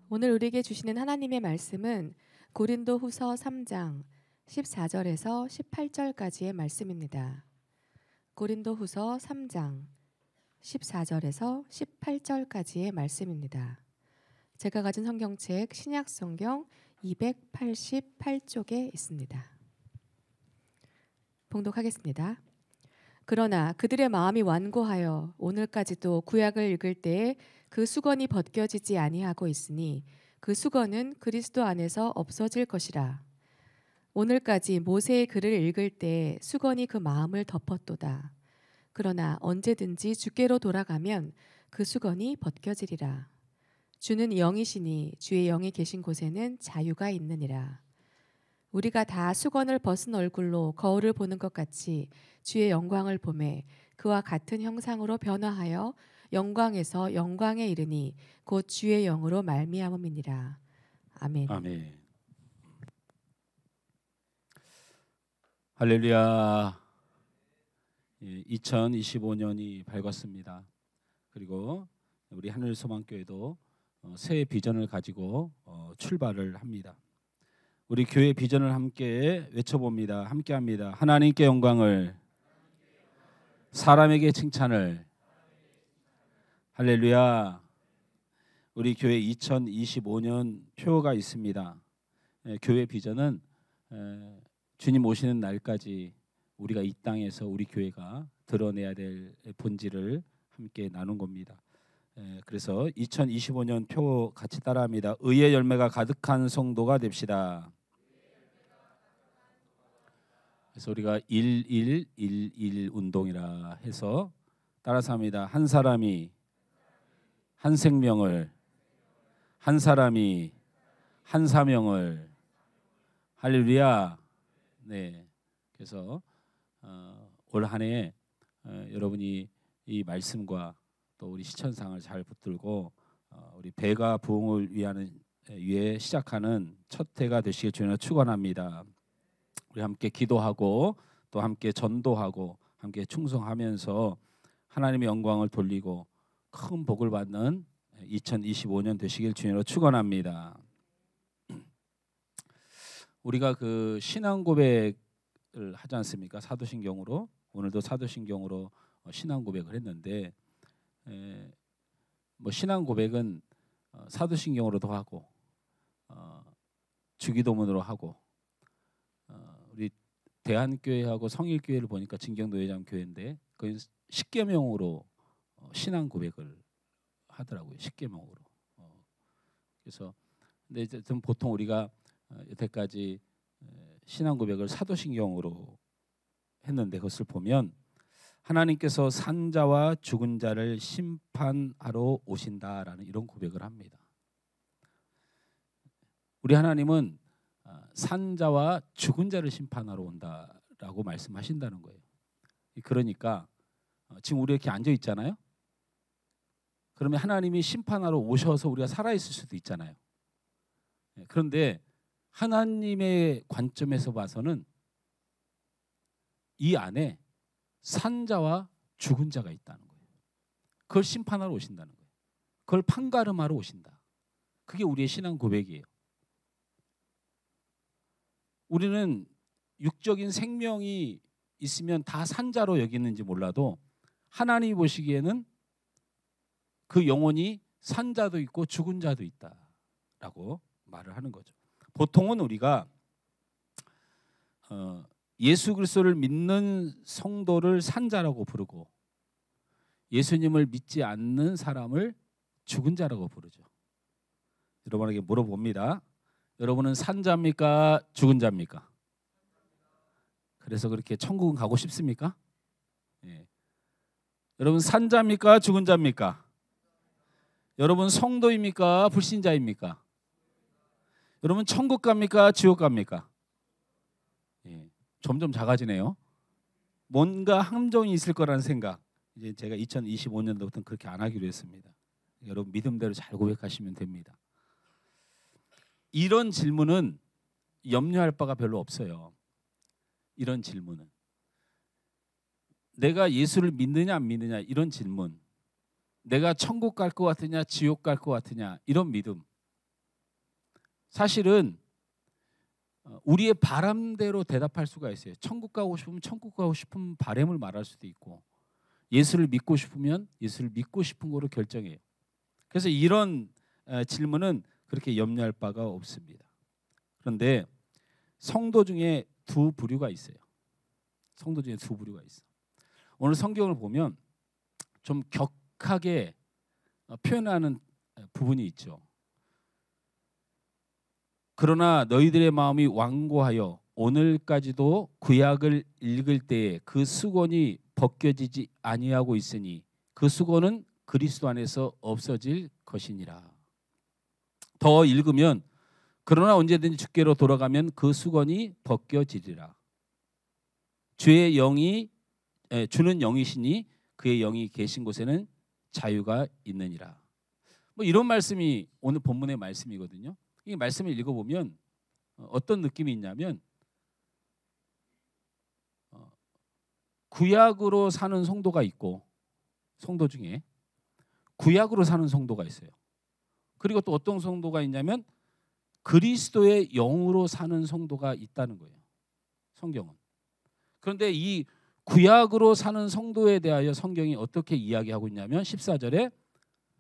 오늘 우리에게 주시는 하나님의 말씀은 고린도후서 3장 14절에서 18절까지의 말씀입니다. 고린도후서 3장 14절에서 18절까지의 말씀입니다. 제가 가진 성경책 신약성경 288쪽에 있습니다. 봉독하겠습니다. 그러나 그들의 마음이 완고하여 오늘까지도 구약을 읽을 때에 그 수건이 벗겨지지 아니하고 있으니 그 수건은 그리스도 안에서 없어질 것이라. 오늘까지 모세의 글을 읽을 때 수건이 그 마음을 덮었도다. 그러나 언제든지 주께로 돌아가면 그 수건이 벗겨지리라. 주는 영이시니 주의 영이 계신 곳에는 자유가 있느니라. 우리가 다 수건을 벗은 얼굴로 거울을 보는 것 같이 주의 영광을 보매 그와 같은 형상으로 변화하여 영광에서 영광에 이르니 곧 주의 영으로 말미암음이니라. 아멘. 아멘. 할렐루야. 2025년이 밝았습니다. 그리고 우리 하늘소망교회도 새 비전을 가지고 출발을 합니다. 우리 교회 비전을 함께 외쳐봅니다. 함께합니다. 하나님께 영광을, 사람에게 칭찬을. 할렐루야. 우리 교회 2025년 표가 있습니다. 교회 비전은 주님 오시는 날까지 우리가 이 땅에서 우리 교회가 드러내야 될 본질을 함께 나눈 겁니다. 그래서 2025년 표 같이 따라합니다. 의의 열매가 가득한 성도가 됩시다. 그래서 우리가 1111 운동이라 해서 따라서 합니다. 한 사람이 한 생명을, 한 사람이 한 사명을. 할렐루야. 네. 그래서 올 한 해 여러분이 이 말씀과 또 우리 시천상을 잘 붙들고 우리 배가 부흥을 위해 시작하는 첫 해가 되시길 주님으로 축원합니다. 우리 함께 기도하고 또 함께 전도하고 함께 충성하면서 하나님의 영광을 돌리고 큰 복을 받는 2025년 되시길 주님으로 축원합니다. 우리가 그 신앙 고백을 하지 않습니까? 사도신경으로. 오늘도 사도신경으로 신앙 고백을 했는데 뭐 신앙 고백은 사도신경으로도 하고 주기도문으로 하고 우리 대한교회하고 성일교회를 보니까 진경노예장교회인데 그건 십계명으로 신앙 고백을 하더라고요. 십계명으로. 그래서 근데 이제 좀 보통 우리가 여태까지 신앙 고백을 사도신경으로 했는데 그것을 보면 하나님께서 산자와 죽은 자를 심판하러 오신다라는 이런 고백을 합니다. 우리 하나님은 산자와 죽은 자를 심판하러 온다라고 말씀하신다는 거예요. 그러니까 지금 우리 이렇게 앉아 있잖아요. 그러면 하나님이 심판하러 오셔서 우리가 살아 있을 수도 있잖아요. 그런데 하나님의 관점에서 봐서는 이 안에 산자와 죽은 자가 있다는 거예요. 그걸 심판하러 오신다는 거예요. 그걸 판가름하러 오신다. 그게 우리의 신앙 고백이에요. 우리는 육적인 생명이 있으면 다 산자로 여기는지 몰라도 하나님이 보시기에는 그 영혼이 산자도 있고 죽은 자도 있다라고 말을 하는 거죠. 보통은 우리가 예수 그리스도를 믿는 성도를 산자라고 부르고 예수님을 믿지 않는 사람을 죽은 자라고 부르죠. 여러분에게 물어봅니다. 여러분은 산자입니까? 죽은 자입니까? 그래서 그렇게 천국은 가고 싶습니까? 예. 여러분 산자입니까? 죽은 자입니까? 여러분 성도입니까? 불신자입니까? 여러분 천국 갑니까? 지옥 갑니까? 예. 점점 작아지네요. 뭔가 함정이 있을 거라는 생각. 이제 제가 2025년도부터는 그렇게 안 하기로 했습니다. 여러분 믿음대로 잘 고백하시면 됩니다. 이런 질문은 염려할 바가 별로 없어요. 이런 질문은 내가 예수를 믿느냐 안 믿느냐 이런 질문, 내가 천국 갈 것 같으냐 지옥 갈 것 같으냐 이런 믿음, 사실은 우리의 바람대로 대답할 수가 있어요. 천국 가고 싶으면 천국 가고 싶은 바람을 말할 수도 있고, 예수를 믿고 싶으면 예수를 믿고 싶은 거로 결정해요. 그래서 이런 질문은 그렇게 염려할 바가 없습니다. 그런데 성도 중에 두 부류가 있어요. 성도 중에 두 부류가 있어. 오늘 성경을 보면 좀 격하게 표현하는 부분이 있죠. 그러나 너희들의 마음이 완고하여 오늘까지도 구약을 읽을 때에 그 수건이 벗겨지지 아니하고 있으니 그 수건은 그리스도 안에서 없어질 것이니라. 더 읽으면 그러나 언제든지 주께로 돌아가면 그 수건이 벗겨지리라. 주의 영이 주는 영이시니 그의 영이 계신 곳에는 자유가 있느니라. 뭐 이런 말씀이 오늘 본문의 말씀이거든요. 이 말씀을 읽어보면 어떤 느낌이 있냐면 구약으로 사는 성도가 있고, 성도 중에 구약으로 사는 성도가 있어요. 그리고 또 어떤 성도가 있냐면 그리스도의 영으로 사는 성도가 있다는 거예요, 성경은. 그런데 이 구약으로 사는 성도에 대하여 성경이 어떻게 이야기하고 있냐면 14절에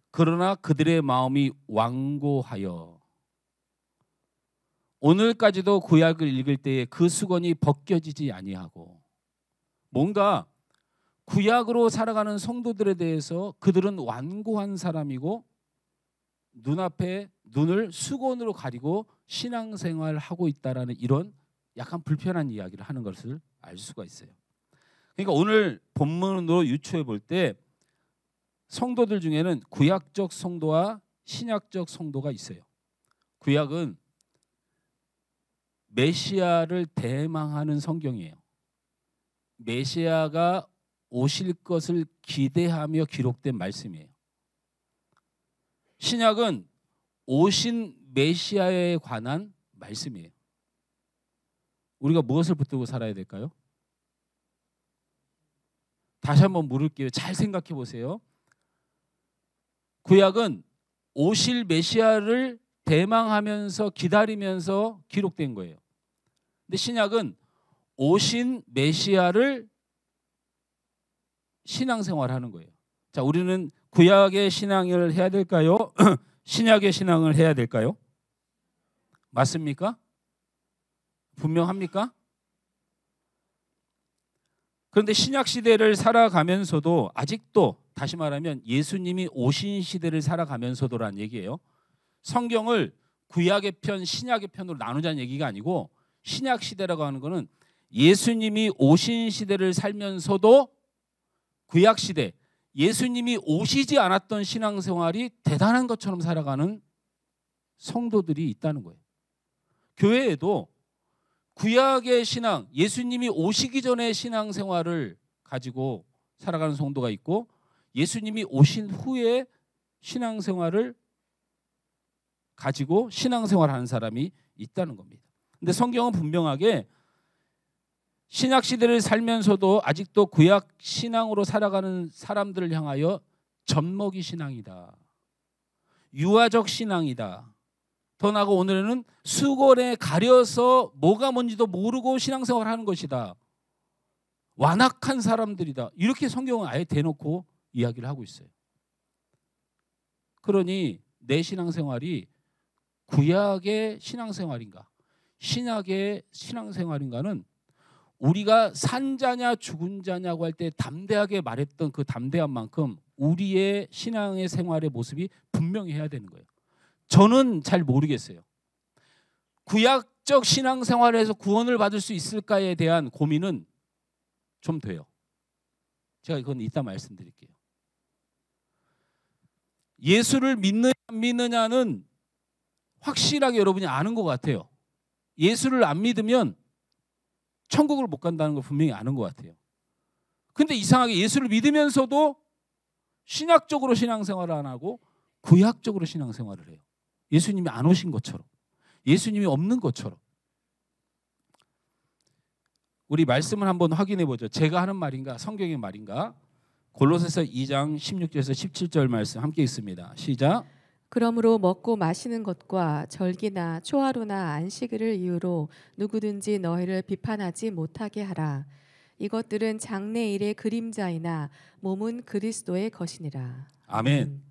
그러나 그들의 마음이 완고하여 오늘까지도 구약을 읽을 때에 그 수건이 벗겨지지 아니하고, 뭔가 구약으로 살아가는 성도들에 대해서 그들은 완고한 사람이고 눈앞에 눈을 수건으로 가리고 신앙생활을 하고 있다라는 이런 약간 불편한 이야기를 하는 것을 알 수가 있어요. 그러니까 오늘 본문으로 유추해 볼 때 성도들 중에는 구약적 성도와 신약적 성도가 있어요. 구약은 메시아를 대망하는 성경이에요. 메시아가 오실 것을 기대하며 기록된 말씀이에요. 신약은 오신 메시아에 관한 말씀이에요. 우리가 무엇을 붙들고 살아야 될까요? 다시 한번 물을게요. 잘 생각해 보세요. 구약은 오실 메시아를 대망하면서 기다리면서 기록된 거예요. 근데 신약은 오신 메시아를 신앙생활하는 거예요. 자, 우리는 구약의 신앙을 해야 될까요? 신약의 신앙을 해야 될까요? 맞습니까? 분명합니까? 그런데 신약 시대를 살아가면서도 아직도, 다시 말하면 예수님이 오신 시대를 살아가면서도란 얘기예요. 성경을 구약의 편, 신약의 편으로 나누자는 얘기가 아니고, 신약 시대라고 하는 것은 예수님이 오신 시대를 살면서도 구약 시대, 예수님이 오시지 않았던 신앙생활이 대단한 것처럼 살아가는 성도들이 있다는 거예요. 교회에도 구약의 신앙, 예수님이 오시기 전에 신앙생활을 가지고 살아가는 성도가 있고, 예수님이 오신 후에 신앙생활을 가지고 신앙생활하는 사람이 있다는 겁니다. 근데 성경은 분명하게 신약 시대를 살면서도 아직도 구약 신앙으로 살아가는 사람들을 향하여 젖먹이 신앙이다, 유아적 신앙이다, 더 나아가 오늘은 수건에 가려서 뭐가 뭔지도 모르고 신앙생활하는 것이다, 완악한 사람들이다, 이렇게 성경은 아예 대놓고 이야기를 하고 있어요. 그러니 내 신앙생활이 구약의 신앙생활인가 신약의 신앙생활인가는 우리가 산 자냐 죽은 자냐고 할 때 담대하게 말했던 그 담대한 만큼 우리의 신앙의 생활의 모습이 분명히 해야 되는 거예요. 저는 잘 모르겠어요. 구약적 신앙생활에서 구원을 받을 수 있을까에 대한 고민은 좀 돼요. 제가 이건 이따 말씀드릴게요. 예수를 믿느냐 안 믿느냐는 확실하게 여러분이 아는 것 같아요. 예수를 안 믿으면 천국을 못 간다는 걸 분명히 아는 것 같아요. 근데 이상하게 예수를 믿으면서도 신약적으로 신앙생활을 안 하고 구약적으로 신앙생활을 해요. 예수님이 안 오신 것처럼, 예수님이 없는 것처럼. 우리 말씀을 한번 확인해 보죠. 제가 하는 말인가 성경의 말인가? 골로새서 2장 16절에서 17절 말씀 함께 읽습니다. 시작. 그러므로 먹고 마시는 것과 절기나 초하루나 안식일을 이유로 누구든지 너희를 비판하지 못하게 하라. 이것들은 장래일의 그림자이나 몸은 그리스도의 것이니라. 아멘.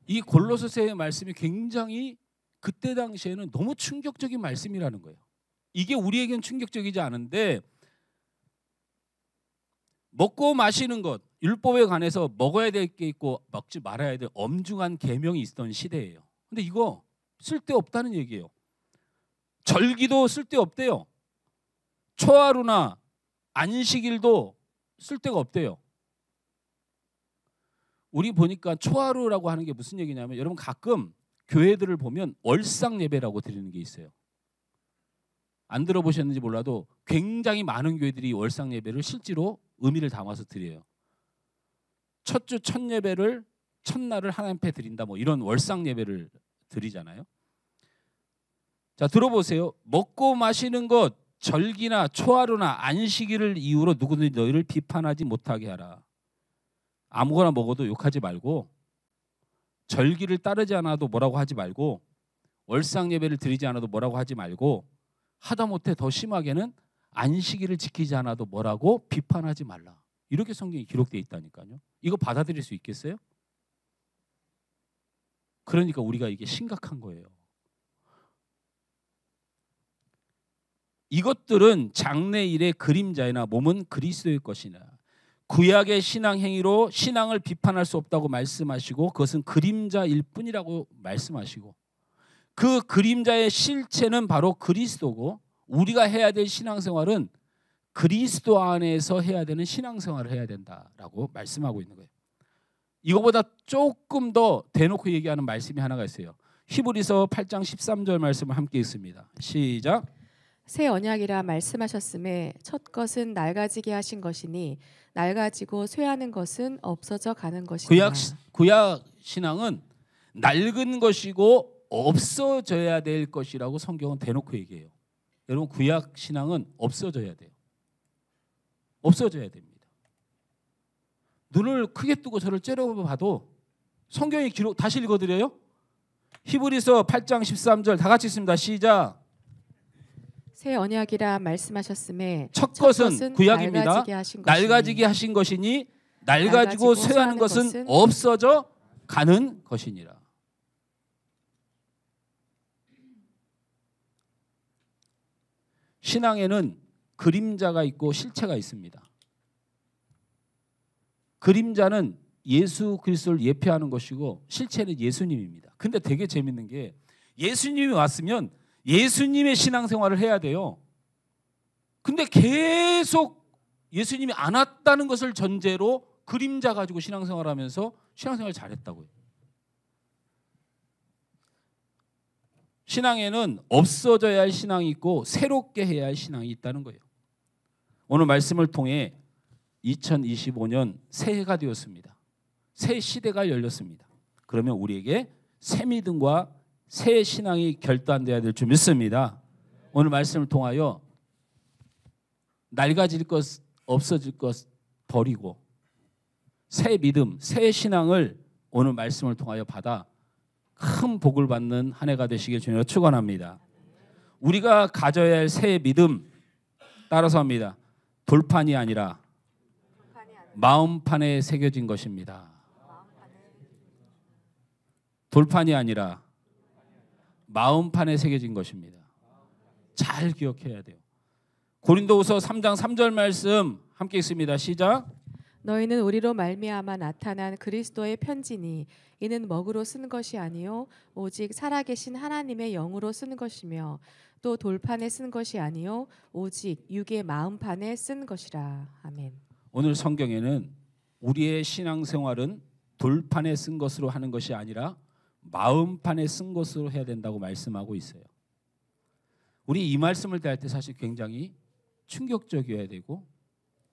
이 골로새서의 말씀이 굉장히 그때 당시에는 너무 충격적인 말씀이라는 거예요. 이게 우리에겐 충격적이지 않은데, 먹고 마시는 것, 율법에 관해서 먹어야 될 게 있고 먹지 말아야 될 엄중한 계명이 있던 시대예요. 근데 이거 쓸데없다는 얘기예요. 절기도 쓸데없대요. 초하루나 안식일도 쓸데가 없대요. 우리 보니까 초하루라고 하는 게 무슨 얘기냐면, 여러분 가끔 교회들을 보면 월상 예배라고 드리는 게 있어요. 안 들어보셨는지 몰라도 굉장히 많은 교회들이 월상 예배를 실제로 의미를 담아서 드려요. 첫 주 첫 예배를 첫날을 하나님 앞에 드린다, 뭐 이런 월상 예배를 드리잖아요. 자, 들어보세요. 먹고 마시는 것, 절기나 초하루나 안식일을 이유로 누구든지 너희를 비판하지 못하게 하라. 아무거나 먹어도 욕하지 말고, 절기를 따르지 않아도 뭐라고 하지 말고, 월상 예배를 드리지 않아도 뭐라고 하지 말고, 하다못해 더 심하게는 안식일을 지키지 않아도 뭐라고 비판하지 말라. 이렇게 성경이 기록되어 있다니까요. 이거 받아들일 수 있겠어요? 그러니까 우리가 이게 심각한 거예요. 이것들은 장래일의 그림자이나 몸은 그리스도의 것이나, 구약의 신앙 행위로 신앙을 비판할 수 없다고 말씀하시고, 그것은 그림자일 뿐이라고 말씀하시고, 그 그림자의 실체는 바로 그리스도고, 우리가 해야 될 신앙생활은 그리스도 안에서 해야 되는 신앙생활을 해야 된다라고 말씀하고 있는 거예요. 이거보다 조금 더 대놓고 얘기하는 말씀이 하나가 있어요. 히브리서 8장 13절 말씀을 함께 읽습니다. 시작. 새 언약이라 말씀하셨음에 첫 것은 낡아지게 하신 것이니 낡아지고 쇠하는 것은 없어져 가는 것이니라. 구약 신앙은 낡은 것이고 없어져야 될 것이라고 성경은 대놓고 얘기해요. 여러분, 구약 신앙은 없어져야 돼요. 없어져야 됩니다. 눈을 크게 뜨고 저를 째려봐도 성경의 기록, 다시 읽어드려요. 히브리서 8장 13절 다 같이 읽습니다. 시작. 새 언약이라 말씀하셨음에 첫 것은 구약입니다. 낡아지게 하신 것이니 낡아지고 쇠하는 것은 없어져 가는 것이니라. 신앙에는 그림자가 있고 실체가 있습니다. 그림자는 예수 그리스도를 예표하는 것이고 실체는 예수님입니다. 근데 되게 재밌는 게, 예수님이 왔으면 예수님의 신앙생활을 해야 돼요. 근데 계속 예수님이 안 왔다는 것을 전제로 그림자 가지고 신앙생활하면서 신앙생활 잘했다고요. 신앙에는 없어져야 할 신앙이 있고 새롭게 해야 할 신앙이 있다는 거예요. 오늘 말씀을 통해 2025년 새해가 되었습니다. 새 시대가 열렸습니다. 그러면 우리에게 새 믿음과 새 신앙이 결단돼야 될 줄 믿습니다. 오늘 말씀을 통하여 낡아질 것, 없어질 것 버리고 새 믿음, 새 신앙을 오늘 말씀을 통하여 받아 큰 복을 받는 한 해가 되시길 주님으로 축원합니다. 우리가 가져야 할 새 믿음, 따라서 합니다. 돌판이 아니라 마음판에 새겨진 것입니다. 돌판이 아니라 마음판에 새겨진 것입니다. 잘 기억해야 돼요. 고린도후서 3장 3절 말씀 함께 읽습니다. 시작. 너희는 우리로 말미암아 나타난 그리스도의 편지니 이는 먹으로 쓴 것이 아니요 오직 살아계신 하나님의 영으로 쓴 것이며 또 돌판에 쓴 것이 아니요 오직 육의 마음판에 쓴 것이라. 아멘. 오늘 성경에는 우리의 신앙생활은 돌판에 쓴 것으로 하는 것이 아니라 마음판에 쓴 것으로 해야 된다고 말씀하고 있어요. 우리 이 말씀을 대할 때 사실 굉장히 충격적이어야 되고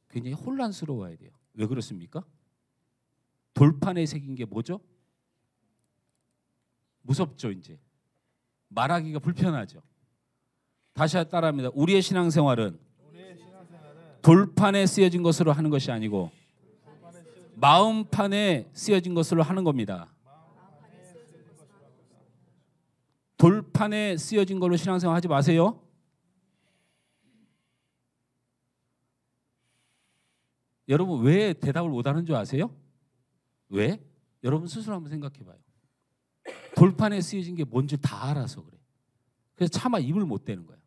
굉장히 혼란스러워야 돼요. 왜 그렇습니까? 돌판에 새긴 게 뭐죠? 무섭죠. 이제 말하기가 불편하죠. 다시 따라합니다. 우리의 신앙생활은 돌판에 쓰여진 것으로 하는 것이 아니고 마음판에 쓰여진 것으로 하는 겁니다. 돌판에 쓰여진 걸로 신앙생활 하지 마세요. 여러분 왜 대답을 못하는 줄 아세요? 왜? 여러분 스스로 한번 생각해 봐요. 돌판에 쓰여진 게 뭔지 다 알아서 그래. 그래서 차마 입을 못 대는 거야.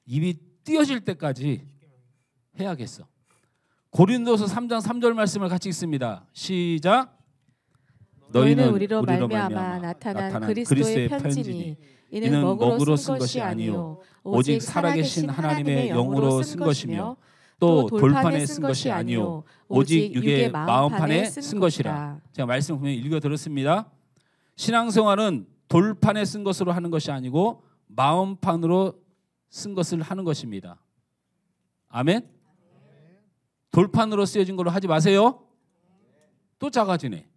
입이 띄어질 때까지 해야겠어. 고린도서 3장 3절 말씀을 같이 읽습니다. 시작. 너희는 우리로 말미암아 나타난 그리스도의 편지니 이는 먹으로 쓴 것이 아니요 오직 살아계신 하나님의 영으로 쓴 것이며 또 돌판에 쓴 것이 아니요 오직 육의 마음판에 쓴 것이라. 제가 말씀 분명히 읽어드렸습니다. 신앙생활은 돌판에 쓴 것으로 하는 것이 아니고 마음판으로 쓴 것을 하는 것입니다. 아멘. 돌판으로 쓰여진 걸로 하지 마세요. 또 작아지네.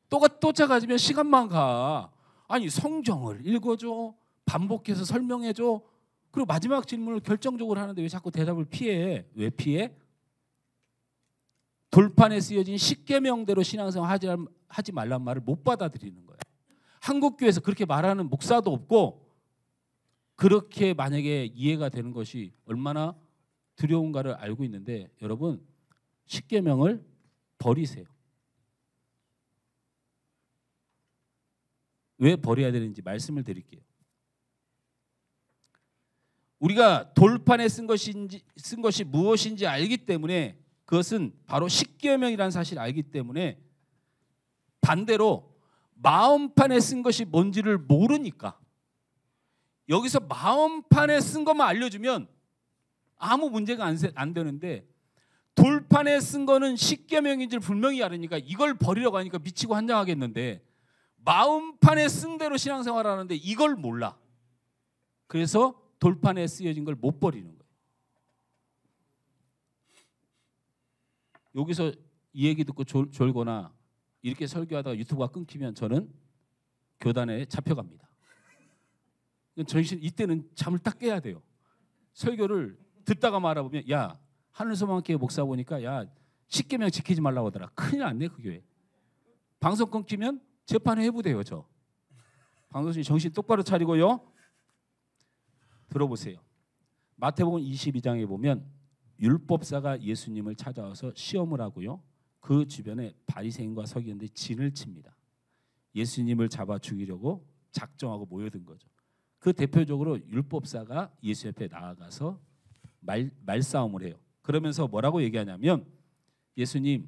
또 작아지면 시간만 가. 아니 성경을 읽어줘, 반복해서 설명해줘. 그리고 마지막 질문을 결정적으로 하는데 왜 자꾸 대답을 피해? 왜 피해? 돌판에 쓰여진 십계명대로 신앙생활 하지 말란 말을 못 받아들이는 거예요. 한국 교회에서 그렇게 말하는 목사도 없고, 그렇게 만약에 이해가 되는 것이 얼마나 두려운가를 알고 있는데, 여러분 십계명을 버리세요. 왜 버려야 되는지 말씀을 드릴게요. 우리가 돌판에 쓴 것이 무엇인지 알기 때문에, 그것은 바로 십계명이라는 사실을 알기 때문에, 반대로 마음판에 쓴 것이 뭔지를 모르니까 여기서 마음판에 쓴 것만 알려주면 아무 문제가 안 되는데, 돌판에 쓴 거는 십계명인지를 분명히 알으니까 이걸 버리려고 하니까 미치고 환장하겠는데, 마음판에 쓴 대로 신앙생활을 하는데 이걸 몰라. 그래서 돌판에 쓰여진 걸 못 버리는 거예요. 여기서 이 얘기 듣고 졸거나 이렇게 설교하다가 유튜브가 끊기면 저는 교단에 잡혀갑니다. 정신 이때는 잠을 딱 깨야 돼요. 설교를 듣다가 말아보면, 야 하늘소망교회 목사 보니까 야 십계명 지키지 말라고 하더라. 큰일 났네 그 교회. 방송 끊기면 재판에 해부돼요. 저 방송님 정신 똑바로 차리고요. 들어보세요. 마태복음 22장에 보면 율법사가 예수님을 찾아와서 시험을 하고요. 그 주변에 바리새인과 서기관들이 진을 칩니다. 예수님을 잡아 죽이려고 작정하고 모여든 거죠. 그 대표적으로 율법사가 예수 옆에 나아가서 말싸움을 해요. 그러면서 뭐라고 얘기하냐면, 예수님이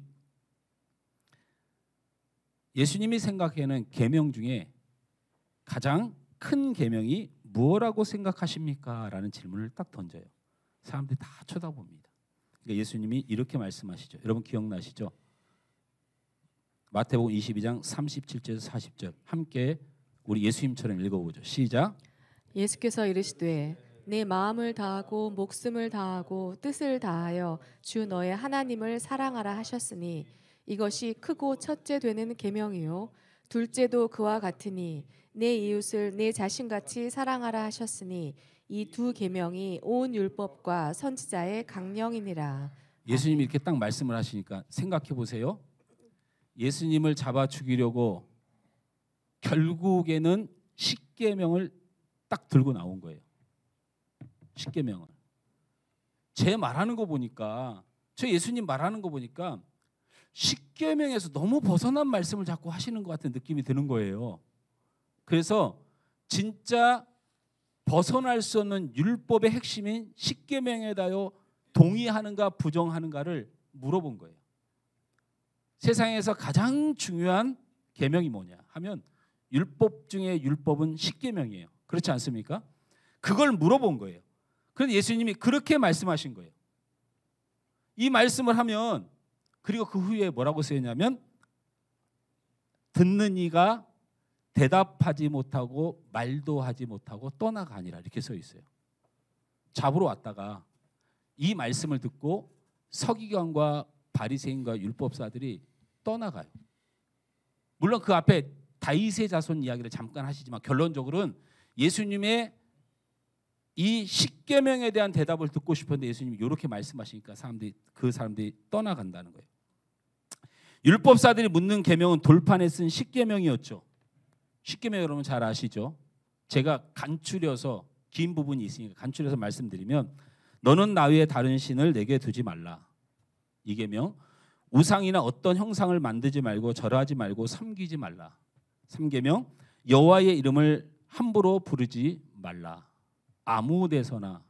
생각하는 계명 중에 가장 큰 계명이 무엇이라고 생각하십니까? 라는 질문을 딱 던져요. 사람들이 다 쳐다봅니다. 그러니까 예수님이 이렇게 말씀하시죠. 여러분 기억나시죠? 마태복음 22장 37절에서 40절 함께 우리 예수님처럼 읽어보죠. 시작. 예수께서 이르시되 내 마음을 다하고 목숨을 다하고 뜻을 다하여 주 너의 하나님을 사랑하라 하셨으니 이것이 크고 첫째 되는 계명이요 둘째도 그와 같으니 내 이웃을 내 자신같이 사랑하라 하셨으니 이 두 계명이 온 율법과 선지자의 강령이니라. 예수님이 이렇게 딱 말씀을 하시니까 생각해 보세요. 예수님을 잡아 죽이려고 결국에는 십계명을 딱 들고 나온 거예요. 십계명을. 제 말하는 거 보니까, 저 예수님 말하는 거 보니까 십계명에서 너무 벗어난 말씀을 자꾸 하시는 것 같은 느낌이 드는 거예요. 그래서 진짜 벗어날 수 없는 율법의 핵심인 십계명에 대하여 동의하는가 부정하는가를 물어본 거예요. 세상에서 가장 중요한 계명이 뭐냐 하면 율법 중에 율법은 십계명이에요. 그렇지 않습니까? 그걸 물어본 거예요. 그런데 예수님이 그렇게 말씀하신 거예요. 이 말씀을 하면, 그리고 그 후에 뭐라고 쓰였냐면, 듣는 이가 대답하지 못하고 말도 하지 못하고 떠나가니라, 이렇게 써 있어요. 잡으러 왔다가 이 말씀을 듣고 서기관과 바리새인과 율법사들이 떠나가요. 물론 그 앞에 다윗의 자손 이야기를 잠깐 하시지만 결론적으로는 예수님의 이 십계명에 대한 대답을 듣고 싶었는데 예수님이 이렇게 말씀하시니까 그 사람들이 떠나간다는 거예요. 율법사들이 묻는 계명은 돌판에 쓴 십계명이었죠. 십계명 여러분 잘 아시죠? 제가 간추려서 긴 부분이 있으니까 간추려서 말씀드리면 너는 나 외에 다른 신을 내게 두지 말라. 이 계명. 우상이나 어떤 형상을 만들지 말고 절하지 말고 섬기지 말라. 3계명. 여호와의 이름을 함부로 부르지 말라. 아무 데서나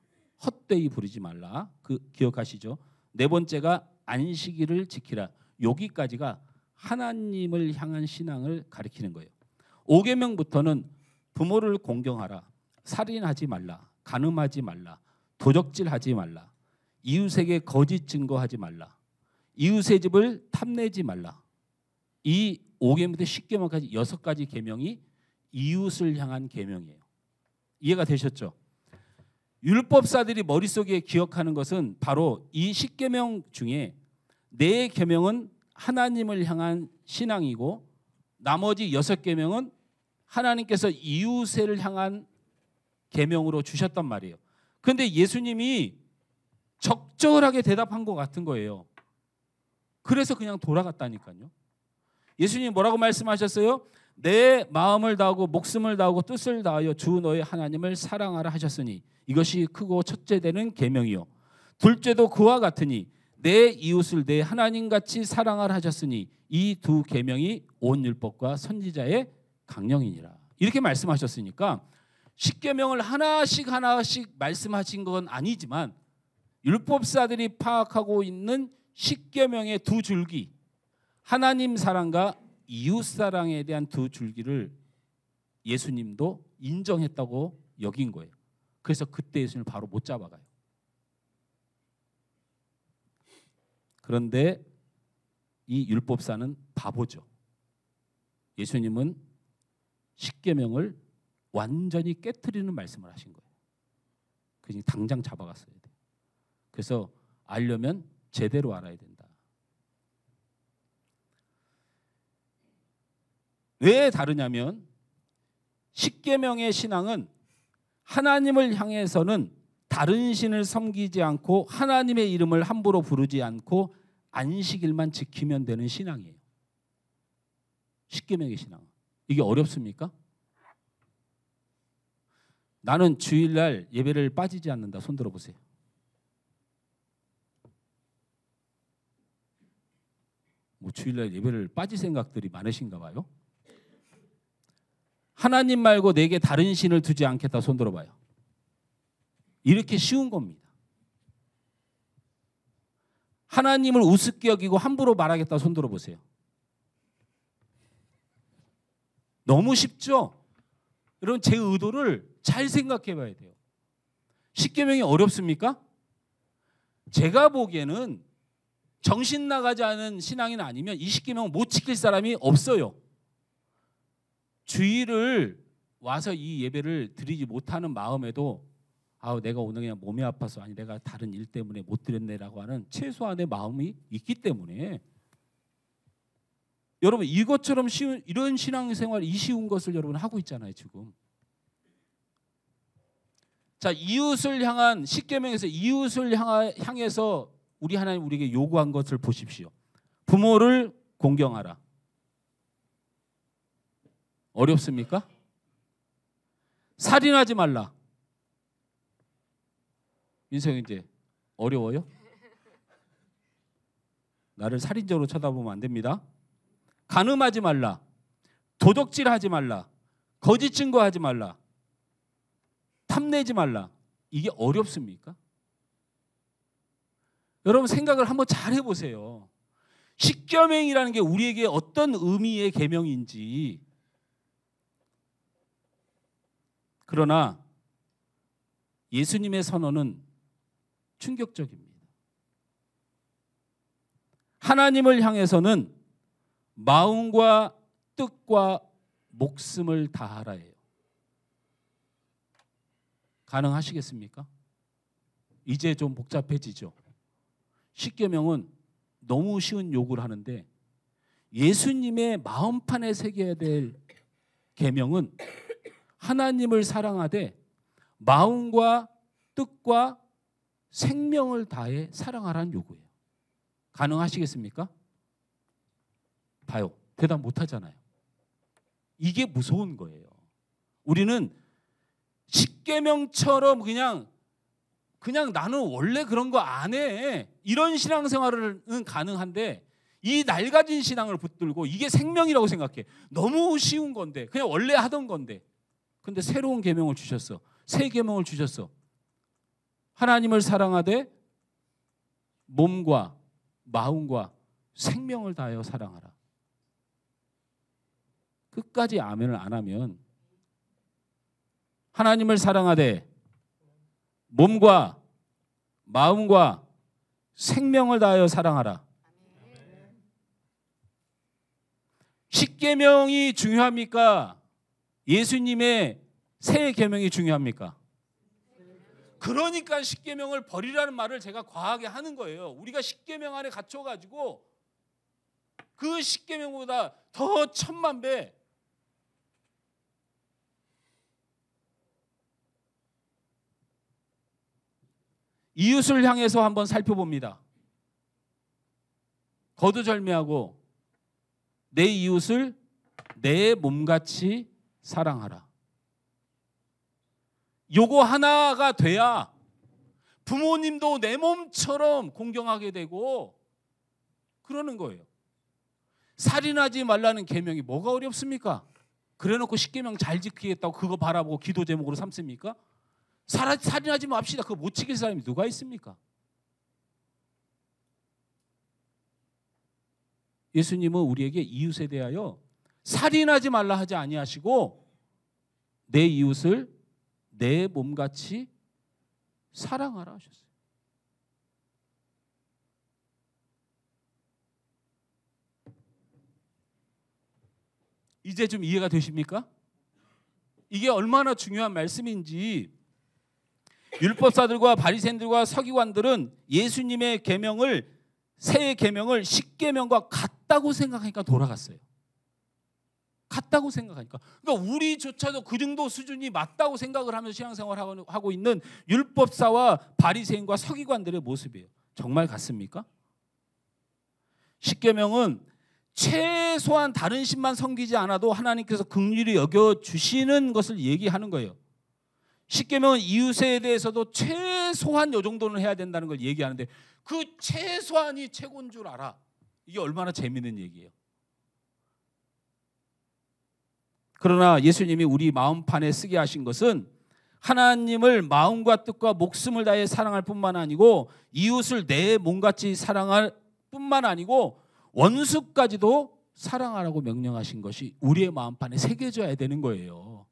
헛되이 부르지 말라. 그 기억하시죠? 4번째가 안식일을 지키라. 여기까지가 하나님을 향한 신앙을 가리키는 거예요. 5계명부터는 부모를 공경하라. 살인하지 말라. 간음하지 말라. 도적질하지 말라. 이웃에게 거짓 증거하지 말라. 이웃의 집을 탐내지 말라. 이 5계명부터 10계명까지 6가지 계명이 이웃을 향한 계명이에요. 이해가 되셨죠? 율법사들이 머릿속에 기억하는 것은 바로 이 10계명 중에 4계명은 하나님을 향한 신앙이고 나머지 6계명은 하나님께서 이웃을 향한 계명으로 주셨단 말이에요. 그런데 예수님이 적절하게 대답한 것 같은 거예요. 그래서 그냥 돌아갔다니까요. 예수님이 뭐라고 말씀하셨어요? 내 마음을 다하고 목숨을 다하고 뜻을 다하여 주 너의 하나님을 사랑하라 하셨으니 이것이 크고 첫째 되는 계명이요. 둘째도 그와 같으니 내 이웃을 내 하나님같이 사랑하라 하셨으니 이 2 계명이 온 율법과 선지자의 강령이니라. 이렇게 말씀하셨으니까 10계명을 하나씩 말씀하신 건 아니지만 율법사들이 파악하고 있는 10계명의 2 줄기, 하나님 사랑과 이웃 사랑에 대한 2 줄기를 예수님도 인정했다고 여긴 거예요. 그래서 그때 예수님을 바로 못 잡아가요. 그런데 이 율법사는 바보죠. 예수님은 10계명을 완전히 깨트리는 말씀을 하신 거예요. 그래서 당장 잡아갔어야 돼요. 그래서 알려면 제대로 알아야 된다. 왜 다르냐면 10계명의 신앙은 하나님을 향해서는 다른 신을 섬기지 않고 하나님의 이름을 함부로 부르지 않고 안식일만 지키면 되는 신앙이에요. 10계명의 신앙. 이게 어렵습니까? 나는 주일날 예배를 빠지지 않는다. 손 들어보세요. 뭐 주일날 예배를 빠질 생각들이 많으신가 봐요. 하나님 말고 내게 다른 신을 두지 않겠다. 손 들어봐요. 이렇게 쉬운 겁니다. 하나님을 우습게 여기고 함부로 말하겠다. 손 들어보세요. 너무 쉽죠? 여러분 제 의도를 잘 생각해 봐야 돼요. 10계명이 어렵습니까? 제가 보기에는 정신 나가지 않은 신앙인 아니면 이 10계명을 못 지킬 사람이 없어요. 주일을 와서 이 예배를 드리지 못하는 마음에도 내가 오늘 그냥 몸이 아파서 아니 내가 다른 일 때문에 못 드렸네라고 하는 최소한의 마음이 있기 때문에 여러분 이것처럼 쉬운 이런 신앙생활 이 쉬운 것을 여러분 하고 있잖아요 지금. 자, 이웃을 향한 10계명에서 이웃을 향해서 우리 하나님 우리에게 요구한 것을 보십시오. 부모를 공경하라. 어렵습니까? 살인하지 말라. 민성이 이제 어려워요? 나를 살인적으로 쳐다보면 안 됩니다. 간음하지 말라. 도적질하지 말라. 거짓 증거하지 말라. 탐내지 말라. 이게 어렵습니까? 여러분 생각을 한번 잘 해보세요. 10계명이라는 게 우리에게 어떤 의미의 계명인지. 그러나 예수님의 선언은 충격적입니다. 하나님을 향해서는 마음과 뜻과 목숨을 다하라예요. 가능하시겠습니까? 이제 좀 복잡해지죠. 10계명은 너무 쉬운 요구를 하는데 예수님의 마음판에 새겨야 될 계명은 하나님을 사랑하되 마음과 뜻과 생명을 다해 사랑하라는 요구예요. 가능하시겠습니까? 봐요. 대답 못 하잖아요. 이게 무서운 거예요. 우리는 십계명처럼 그냥 나는 원래 그런 거 안 해. 이런 신앙생활은 가능한데 이 낡아진 신앙을 붙들고 이게 생명이라고 생각해. 너무 쉬운 건데 그냥 원래 하던 건데. 근데 새로운 계명을 주셨어. 새 계명을 주셨어. 하나님을 사랑하되 몸과 마음과 생명을 다하여 사랑하라. 끝까지 아멘을 안 하면 하나님을 사랑하되 몸과 마음과 생명을 다하여 사랑하라. 십계명이 중요합니까? 예수님의 새 계명이 중요합니까? 그러니까 십계명을 버리라는 말을 제가 과하게 하는 거예요. 우리가 십계명 안에 갇혀가지고 그 십계명보다 더 천만 배 이웃을 향해서 한번 살펴봅니다. 거두절미하고 내 이웃을 내 몸같이 사랑하라. 요거 하나가 돼야 부모님도 내 몸처럼 공경하게 되고 그러는 거예요. 살인하지 말라는 계명이 뭐가 어렵습니까? 그래놓고 십계명 잘 지키겠다고 그거 바라보고 기도 제목으로 삼습니까? 살인하지 맙시다. 그거 못 지킬 사람이 누가 있습니까? 예수님은 우리에게 이웃에 대하여 살인하지 말라 하지 아니하시고 내 이웃을 내 몸같이 사랑하라 하셨어요. 이제 좀 이해가 되십니까? 이게 얼마나 중요한 말씀인지. 율법사들과 바리새인들과 서기관들은 예수님의 계명을 새 계명을 십계명과 같다고 생각하니까 돌아갔어요. 같다고 생각하니까. 그러니까 우리조차도 그 정도 수준이 맞다고 생각을 하면서 신앙생활을 하고 있는 율법사와 바리새인과 서기관들의 모습이에요. 정말 같습니까? 십계명은 최소한 다른 신만 섬기지 않아도 하나님께서 긍휼히 여겨주시는 것을 얘기하는 거예요. 십계명은 이웃에 대해서도 최소한 요 정도는 해야 된다는 걸 얘기하는데 그 최소한이 최고인 줄 알아. 이게 얼마나 재미있는 얘기예요. 그러나 예수님이 우리 마음판에 쓰게 하신 것은 하나님을 마음과 뜻과 목숨을 다해 사랑할 뿐만 아니고 이웃을 내 몸같이 사랑할 뿐만 아니고 원수까지도 사랑하라고 명령하신 것이 우리의 마음판에 새겨져야 되는 거예요.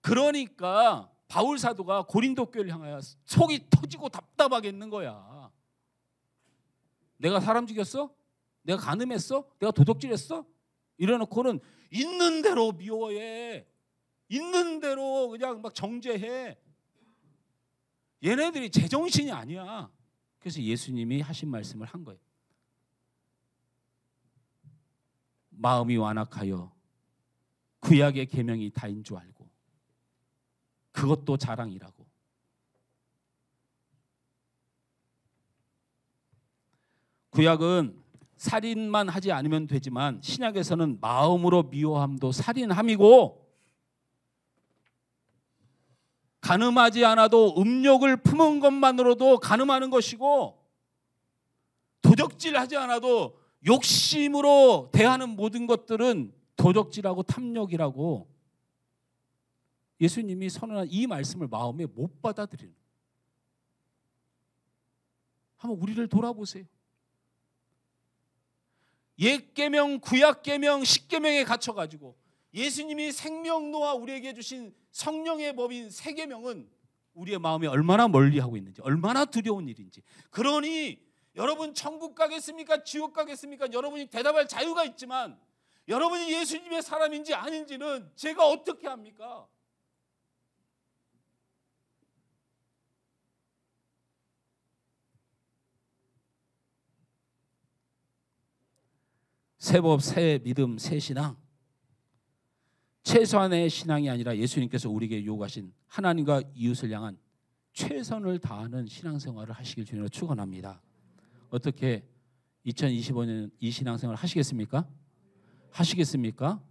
그러니까 바울 사도가 고린도 교회를 향하여 속이 터지고 답답하겠는 거야. 내가 사람 죽였어? 내가 간음했어? 내가 도둑질했어? 이래놓고는 있는 대로 미워해. 있는 대로 그냥 막 정죄해. 얘네들이 제정신이 아니야. 그래서 예수님이 하신 말씀을 한 거예요. 마음이 완악하여 구약의 계명이 다인 줄 알고 그것도 자랑이라고. 구약은 살인만 하지 않으면 되지만 신약에서는 마음으로 미워함도 살인함이고 간음하지 않아도 음욕을 품은 것만으로도 간음하는 것이고 도적질하지 않아도 욕심으로 대하는 모든 것들은 도적질하고 탐욕이라고 예수님이 선언한 이 말씀을 마음에 못 받아들이는. 한번 우리를 돌아보세요. 옛 계명, 구약 계명, 십계명에 갇혀 가지고 예수님이 생명 놓아 우리에게 주신 성령의 법인 새 계명은 우리의 마음에 얼마나 멀리하고 있는지, 얼마나 두려운 일인지. 그러니 여러분 천국 가겠습니까? 지옥 가겠습니까? 여러분이 대답할 자유가 있지만 여러분이 예수님의 사람인지 아닌지는 제가 어떻게 합니까? 새 법, 새 믿음, 새 신앙. 최소한의 신앙이 아니라 예수님께서 우리에게 요구하신 하나님과 이웃을 향한 최선을 다하는 신앙생활을 하시길 주님으로 축원합니다. 어떻게 2025년 이 신앙생활 하시겠습니까? 하시겠습니까?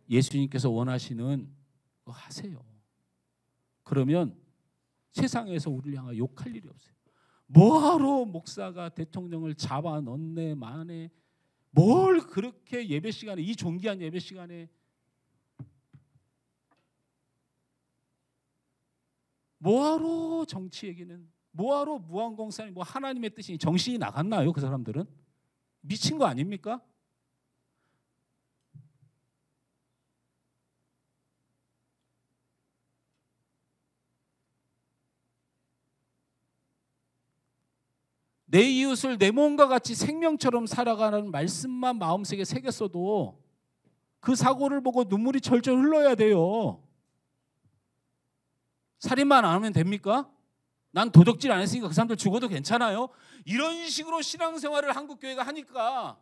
예수님께서 원하시는 거 하세요. 그러면 세상에서 우리를 향하여 욕할 일이 없어요. 뭐하러 목사가 대통령을 잡아 넣네 마네, 뭘 그렇게 예배 시간에, 이 존귀한 예배 시간에 뭐하러 정치 얘기는, 뭐하러 무한공산이, 뭐 하나님의 뜻이, 정신이 나갔나요? 그 사람들은 미친 거 아닙니까? 내 이웃을 내 몸과 같이 생명처럼 살아가는 말씀만 마음속에 새겼어도 그 사고를 보고 눈물이 절절 흘러야 돼요. 살인만 안 하면 됩니까? 난 도적질 안 했으니까 그 사람들 죽어도 괜찮아요? 이런 식으로 신앙생활을 한국교회가 하니까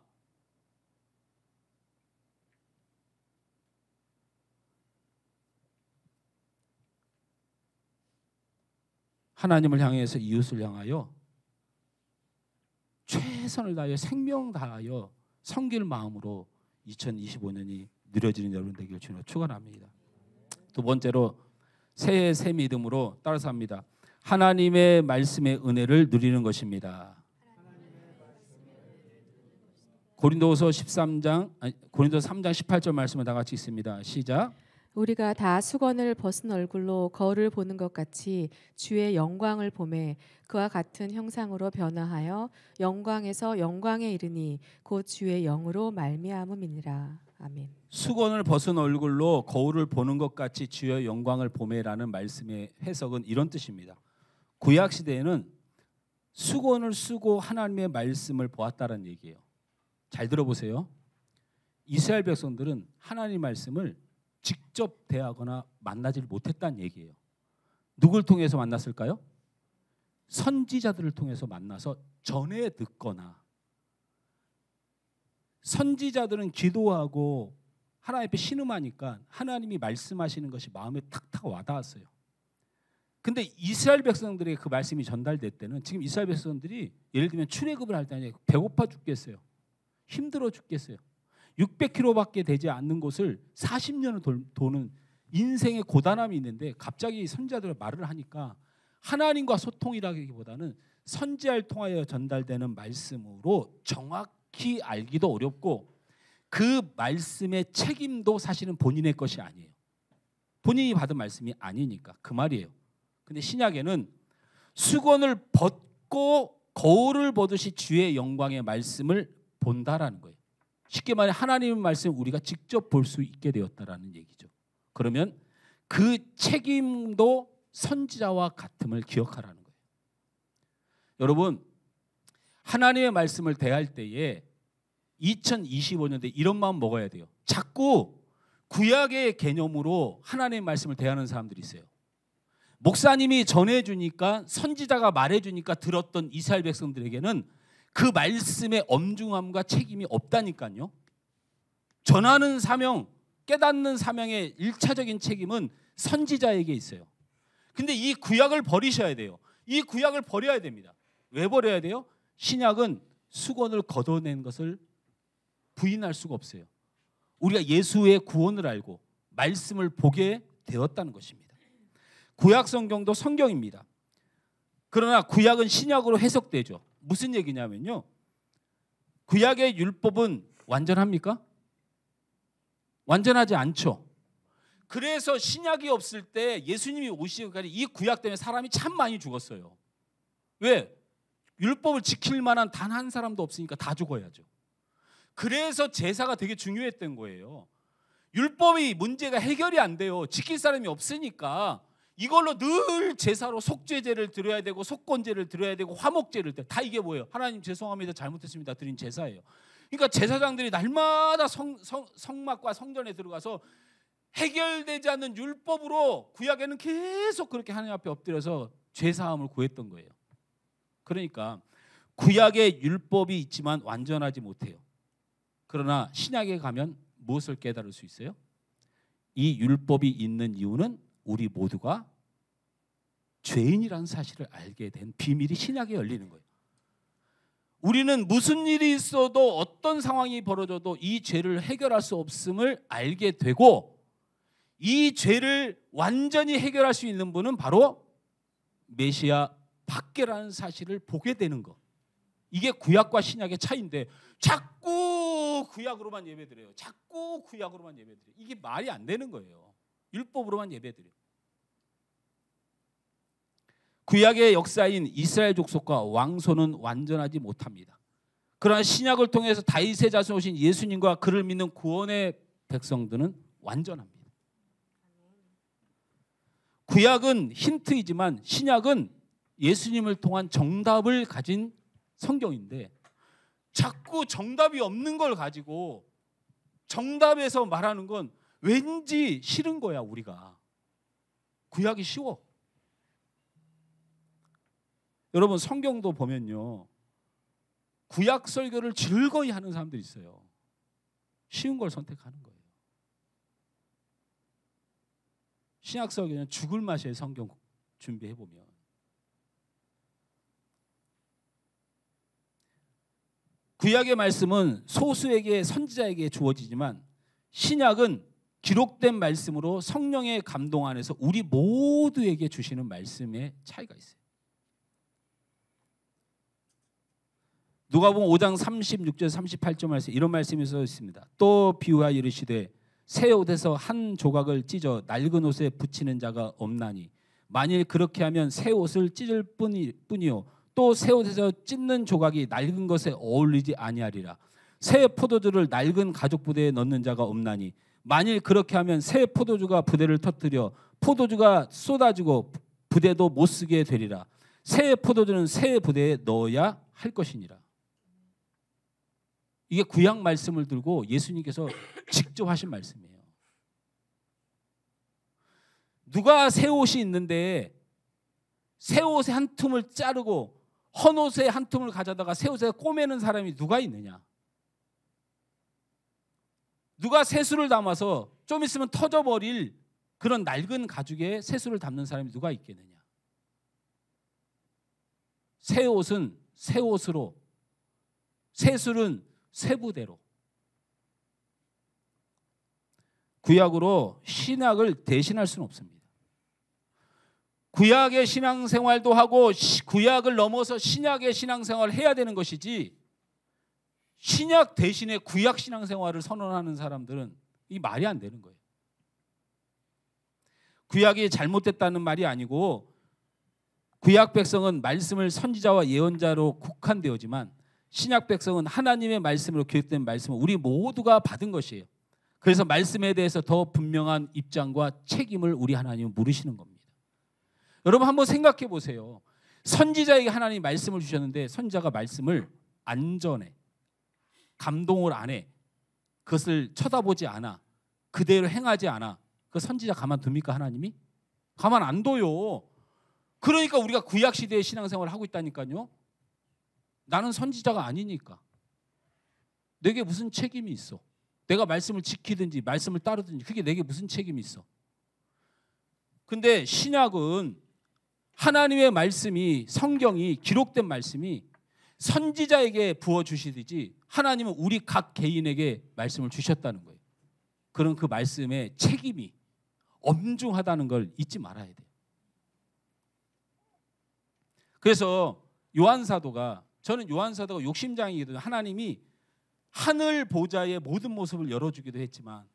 하나님을 향해서 이웃을 향하여 최선을 다하여 생명 다하여 섬길 마음으로 2025년이 누려지는 여러분 되기를 주님으로 축원합니다. 두 번째로 새해 새 믿음으로 따라서 합니다. 하나님의 말씀의 은혜를 누리는 것입니다. 고린도서 3장 18절 말씀을 다 같이 읽습니다. 시작. 우리가 다 수건을 벗은 얼굴로 거울을 보는 것 같이 주의 영광을 보매 그와 같은 형상으로 변화하여 영광에서 영광에 이르니 곧 주의 영으로 말미암음이니라. 아멘. 수건을 벗은 얼굴로 거울을 보는 것 같이 주의 영광을 보매라는 말씀의 해석은 이런 뜻입니다. 구약 시대에는 수건을 쓰고 하나님의 말씀을 보았다는 얘기예요. 잘 들어보세요. 이스라엘 백성들은 하나님의 말씀을 직접 대하거나 만나질 못했다는 얘기예요. 누굴 통해서 만났을까요? 선지자들을 통해서 만나서 전해 듣거나, 선지자들은 기도하고 하나님 앞에 신음하니까 하나님이 말씀하시는 것이 마음에 탁탁 와닿았어요. 근데 이스라엘 백성들에게 그 말씀이 전달될 때는, 지금 이스라엘 백성들이 예를 들면 출애굽을 할 때 배고파 죽겠어요. 힘들어 죽겠어요. 600km밖에 되지 않는 곳을 40년을 도는 인생의 고단함이 있는데 갑자기 선지자들이 말을 하니까 하나님과 소통이라기보다는 선지자를 통하여 전달되는 말씀으로 정확히 알기도 어렵고 그 말씀의 책임도 사실은 본인의 것이 아니에요. 본인이 받은 말씀이 아니니까 그 말이에요. 근데 신약에는 수건을 벗고 거울을 보듯이 주의 영광의 말씀을 본다라는 거예요. 쉽게 말해 하나님의 말씀을 우리가 직접 볼 수 있게 되었다라는 얘기죠. 그러면 그 책임도 선지자와 같음을 기억하라는 거예요. 여러분, 하나님의 말씀을 대할 때에 2025년도에 이런 마음 먹어야 돼요. 자꾸 구약의 개념으로 하나님의 말씀을 대하는 사람들이 있어요. 목사님이 전해주니까, 선지자가 말해주니까 들었던 이스라엘 백성들에게는 그 말씀의 엄중함과 책임이 없다니까요. 전하는 사명, 깨닫는 사명의 1차적인 책임은 선지자에게 있어요. 근데 이 구약을 버리셔야 돼요. 이 구약을 버려야 됩니다. 왜 버려야 돼요? 신약은 수건을 걷어낸 것을 부인할 수가 없어요. 우리가 예수의 구원을 알고 말씀을 보게 되었다는 것입니다. 구약 성경도 성경입니다. 그러나 구약은 신약으로 해석되죠. 무슨 얘기냐면요, 구약의 율법은 완전합니까? 완전하지 않죠. 그래서 신약이 없을 때 예수님이 오시기까지 이 구약 때문에 사람이 참 많이 죽었어요. 왜? 율법을 지킬 만한 단 한 사람도 없으니까 다 죽어야죠. 그래서 제사가 되게 중요했던 거예요. 율법이 문제가 해결이 안 돼요. 지킬 사람이 없으니까 이걸로 늘 제사로 속죄제를 드려야 되고 속건제를 드려야 되고 화목제를 다 이게 뭐예요? 하나님 죄송합니다, 잘못했습니다 드린 제사예요. 그러니까 제사장들이 날마다 성막과 성전에 들어가서 해결되지 않는 율법으로 구약에는 계속 그렇게 하나님 앞에 엎드려서 죄사함을 구했던 거예요. 그러니까 구약에 율법이 있지만 완전하지 못해요. 그러나 신약에 가면 무엇을 깨달을 수 있어요? 이 율법이 있는 이유는 우리 모두가 죄인이라는 사실을 알게 된 비밀이 신약에 열리는 거예요. 우리는 무슨 일이 있어도 어떤 상황이 벌어져도 이 죄를 해결할 수 없음을 알게 되고, 이 죄를 완전히 해결할 수 있는 분은 바로 메시아 밖에라는 사실을 보게 되는 것. 이게 구약과 신약의 차이인데 자꾸 구약으로만 예배드려요. 자꾸 구약으로만 예배드려요. 이게 말이 안 되는 거예요. 율법으로만 예배드려요. 구약의 역사인 이스라엘 족속과 왕소는 완전하지 못합니다. 그러나 신약을 통해서 다윗의 자손 오신 예수님과 그를 믿는 구원의 백성들은 완전합니다. 구약은 힌트이지만 신약은 예수님을 통한 정답을 가진 성경인데, 자꾸 정답이 없는 걸 가지고 정답에서 말하는 건 왠지 싫은 거야. 우리가 구약이 쉬워. 여러분, 성경도 보면요, 구약 설교를 즐거이 하는 사람들이 있어요. 쉬운 걸 선택하는 거예요. 신약 설교는 죽을 맛이에요. 성경 준비해 보면. 구약의 말씀은 소수에게, 선지자에게 주어지지만 신약은 기록된 말씀으로 성령의 감동 안에서 우리 모두에게 주시는 말씀의 차이가 있어요. 누가복음 5장 36절 38절 말씀, 이런 말씀이 써 있습니다. 또 비유하여 이르시되 새 옷에서 한 조각을 찢어 낡은 옷에 붙이는 자가 없나니 만일 그렇게 하면 새 옷을 찢을 뿐이요 또 새 옷에서 찢는 조각이 낡은 것에 어울리지 아니하리라. 새 포도주를 낡은 가죽 부대에 넣는 자가 없나니 만일 그렇게 하면 새 포도주가 부대를 터뜨려 포도주가 쏟아지고 부대도 못 쓰게 되리라. 새 포도주는 새 부대에 넣어야 할 것이니라. 이게 구약 말씀을 들고 예수님께서 직접 하신 말씀이에요. 누가 새 옷이 있는데 새 옷의 한 틈을 자르고 헌 옷의 한 틈을 가져다가 새 옷에 꼬매는 사람이 누가 있느냐? 누가 새수를 담아서 좀 있으면 터져버릴 그런 낡은 가죽에 새수를 담는 사람이 누가 있겠느냐? 새 옷은 새 옷으로, 새술은 새 부대로. 구약으로 신약을 대신할 수는 없습니다. 구약의 신앙생활도 하고 구약을 넘어서 신약의 신앙생활을 해야 되는 것이지, 신약 대신에 구약 신앙생활을 선언하는 사람들은 이 말이 안 되는 거예요. 구약이 잘못됐다는 말이 아니고, 구약 백성은 말씀을 선지자와 예언자로 국한되었지만 신약 백성은 하나님의 말씀으로 기록된 말씀을 우리 모두가 받은 것이에요. 그래서 말씀에 대해서 더 분명한 입장과 책임을 우리 하나님은 물으시는 겁니다. 여러분, 한번 생각해 보세요. 선지자에게 하나님이 말씀을 주셨는데 선지자가 말씀을 안 전해, 감동을 안 해, 그것을 쳐다보지 않아, 그대로 행하지 않아. 그 선지자 가만둡니까? 하나님이? 가만 안 둬요. 그러니까 우리가 구약 시대의 신앙생활을 하고 있다니까요. 나는 선지자가 아니니까 내게 무슨 책임이 있어? 내가 말씀을 지키든지 말씀을 따르든지 그게 내게 무슨 책임이 있어? 근데 신약은 하나님의 말씀이, 성경이, 기록된 말씀이 선지자에게 부어주시듯이 하나님은 우리 각 개인에게 말씀을 주셨다는 거예요. 그럼 그 말씀의 책임이 엄중하다는 걸 잊지 말아야 돼요. 그래서 요한사도가, 저는 요한사도가 욕심장이거든요. 하나님이 하늘 보좌의 모든 모습을 열어주기도 했지만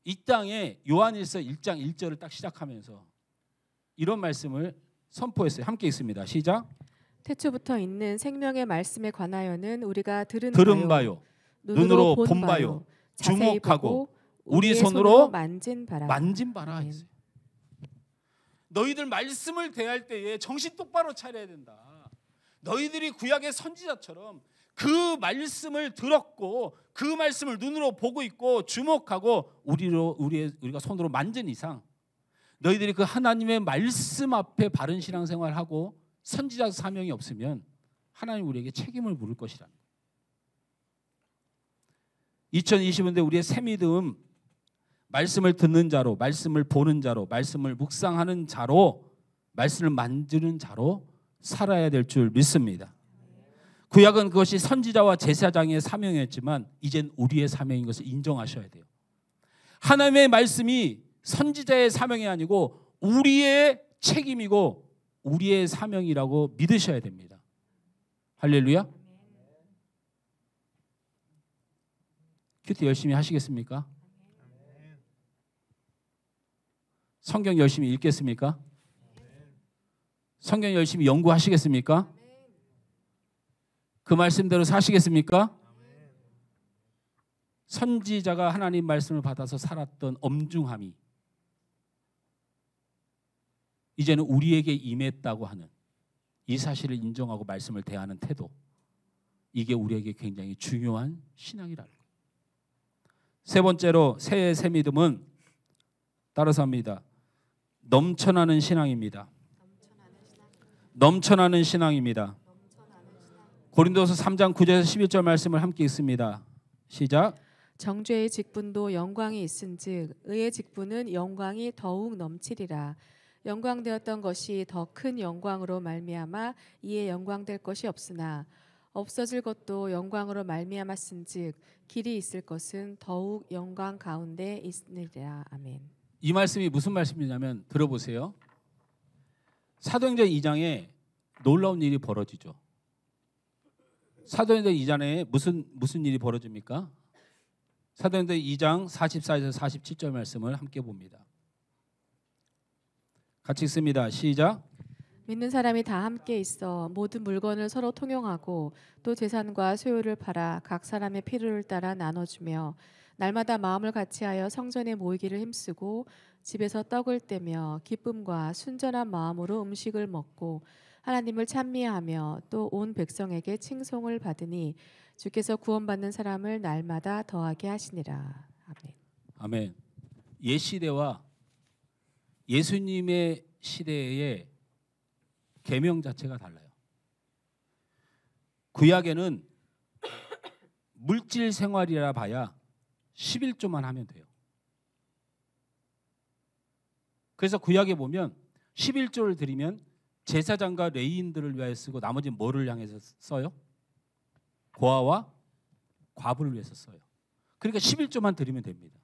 이 땅에 요한일서 1장 1절을 딱 시작하면서 이런 말씀을 선포했어요. 함께 읽습니다. 시작. 태초부터 있는 생명의 말씀에 관하여는 우리가 들은 바요, 눈으로 본 바요, 주목하고 우리 손으로 만진 바라 했어요. 너희들 말씀을 대할 때에 정신 똑바로 차려야 된다. 너희들이 구약의 선지자처럼 그 말씀을 들었고 그 말씀을 눈으로 보고 있고 주목하고 우리가 손으로 만진 이상 너희들이 그 하나님의 말씀 앞에 바른 신앙생활하고 선지자 사명이 없으면 하나님 우리에게 책임을 물을 것이라는 거예요. 2020년대 우리의 새 믿음, 말씀을 듣는 자로, 말씀을 보는 자로, 말씀을 묵상하는 자로, 말씀을 만지는 자로 살아야 될 줄 믿습니다. 구약은 그것이 선지자와 제사장의 사명이었지만 이젠 우리의 사명인 것을 인정하셔야 돼요. 하나님의 말씀이 선지자의 사명이 아니고 우리의 책임이고 우리의 사명이라고 믿으셔야 됩니다. 할렐루야. 큐티 열심히 하시겠습니까? 성경 열심히 읽겠습니까? 성경 열심히 연구하시겠습니까? 그 말씀대로 사시겠습니까? 선지자가 하나님 말씀을 받아서 살았던 엄중함이 이제는 우리에게 임했다고 하는 이 사실을 인정하고 말씀을 대하는 태도, 이게 우리에게 굉장히 중요한 신앙이라는 거예요. 세 번째로 새의 새 믿음은 따라서 합니다. 넘쳐나는 신앙입니다. 넘쳐나는 신앙입니다. 고린도서 3장 9절에서 11절 말씀을 함께 읽습니다. 시작. 정죄의 직분도 영광이 있은즉 의의 직분은 영광이 더욱 넘치리라. 영광되었던 것이 더 큰 영광으로 말미암아 이에 영광될 것이 없으나 없어질 것도 영광으로 말미암았은즉 길이 있을 것은 더욱 영광 가운데 있으리라. 아멘. 이 말씀이 무슨 말씀이냐면 들어보세요. 사도행전 2장에 놀라운 일이 벌어지죠. 사도행전 2장에 무슨 일이 벌어집니까? 사도행전 2장 44에서 47절 말씀을 함께 봅니다. 같이 읽습니다. 시작. 믿는 사람이 다 함께 있어 모든 물건을 서로 통용하고 또 재산과 소유를 팔아 각 사람의 필요를 따라 나눠주며 날마다 마음을 같이하여 성전에 모이기를 힘쓰고 집에서 떡을 떼며 기쁨과 순전한 마음으로 음식을 먹고 하나님을 찬미하며 또 온 백성에게 칭송을 받으니 주께서 구원받는 사람을 날마다 더하게 하시니라. 아멘. 아멘. 옛 시대와 예수님의 시대의 계명 자체가 달라요. 구약에는 물질 생활이라 봐야 11조만 하면 돼요. 그래서 구약에 보면 11조를 드리면 제사장과 레위인들을 위하여 쓰고 나머지는 뭐를 향해서 써요? 고아와 과부를 위해서 써요. 그러니까 11조만 드리면 됩니다.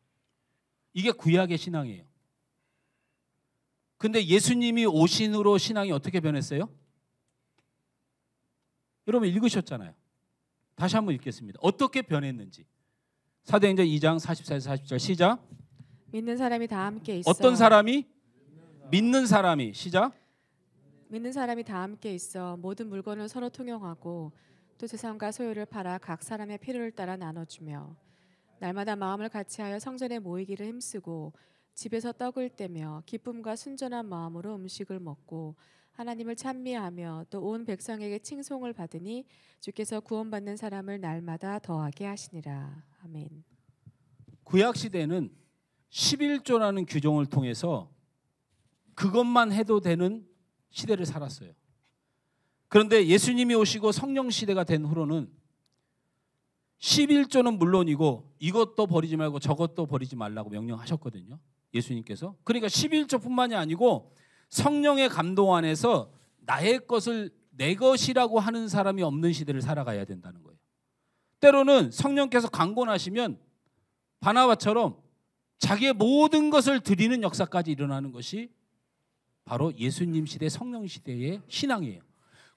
이게 구약의 신앙이에요. 근데 예수님이 오신 후로 신앙이 어떻게 변했어요? 여러분 읽으셨잖아요. 다시 한번 읽겠습니다. 어떻게 변했는지. 사도행전 2장 44에서 40절 시작. 믿는 사람이 다 함께 있어. 어떤 사람이? 믿는 사람이. 시작. 믿는 사람이 다 함께 있어 모든 물건을 서로 통용하고 또 재산과 소유를 팔아 각 사람의 필요를 따라 나눠주며 날마다 마음을 같이하여 성전에 모이기를 힘쓰고 집에서 떡을 떼며 기쁨과 순전한 마음으로 음식을 먹고 하나님을 찬미하며 또 온 백성에게 칭송을 받으니 주께서 구원받는 사람을 날마다 더하게 하시니라. 아멘. 구약 시대는 11조라는 규정을 통해서 그것만 해도 되는 시대를 살았어요. 그런데 예수님이 오시고 성령 시대가 된 후로는 11조는 물론이고 이것도 버리지 말고 저것도 버리지 말라고 명령하셨거든요. 예수님께서. 그러니까 11조뿐만이 아니고 성령의 감동 안에서 나의 것을 내 것이라고 하는 사람이 없는 시대를 살아가야 된다는 거예요. 때로는 성령께서 강권하시면 바나바처럼 자기의 모든 것을 드리는 역사까지 일어나는 것이 바로 예수님 시대, 성령 시대의 신앙이에요.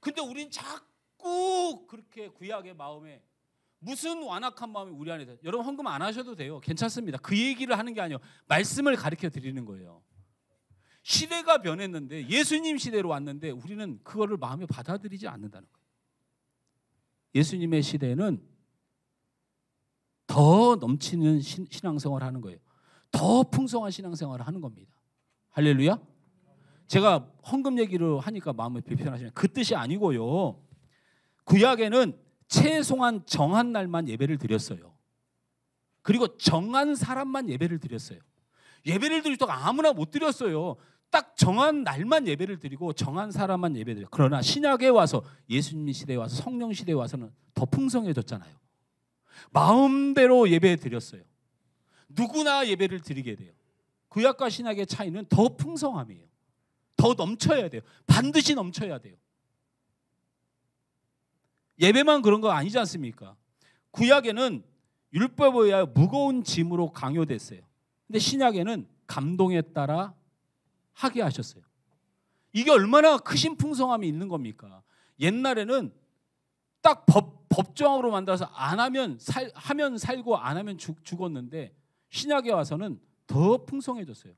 근데 우린 자꾸 그렇게 구약의 마음에 무슨 완악한 마음이 우리 안에 있어요. 여러분 헌금 안 하셔도 돼요. 괜찮습니다. 그 얘기를 하는 게 아니에요. 말씀을 가르쳐 드리는 거예요. 시대가 변했는데 예수님 시대로 왔는데 우리는 그거를 마음에 받아들이지 않는다는 거예요. 예수님의 시대는 더 넘치는 신앙생활을 하는 거예요. 더 풍성한 신앙생활을 하는 겁니다. 할렐루야. 제가 헌금 얘기를 하니까 마음이 불편하시면 그 뜻이 아니고요. 구약에는 최소한 정한 날만 예배를 드렸어요. 그리고 정한 사람만 예배를 드렸어요. 예배를 드리다가 아무나 못 드렸어요. 딱 정한 날만 예배를 드리고 정한 사람만 예배 드려요. 그러나 신약에 와서 예수님 시대에 와서 성령 시대에 와서는 더 풍성해졌잖아요. 마음대로 예배 드렸어요. 누구나 예배를 드리게 돼요. 구약과 신약의 차이는 더 풍성함이에요. 더 넘쳐야 돼요. 반드시 넘쳐야 돼요. 예배만 그런 거 아니지 않습니까? 구약에는 율법에 의하여 무거운 짐으로 강요됐어요. 근데 신약에는 감동에 따라 하게 하셨어요. 이게 얼마나 크신 풍성함이 있는 겁니까? 옛날에는 딱 법정으로 만들어서 안 하면 하면 살고 안 하면 죽었는데 신약에 와서는 더 풍성해졌어요.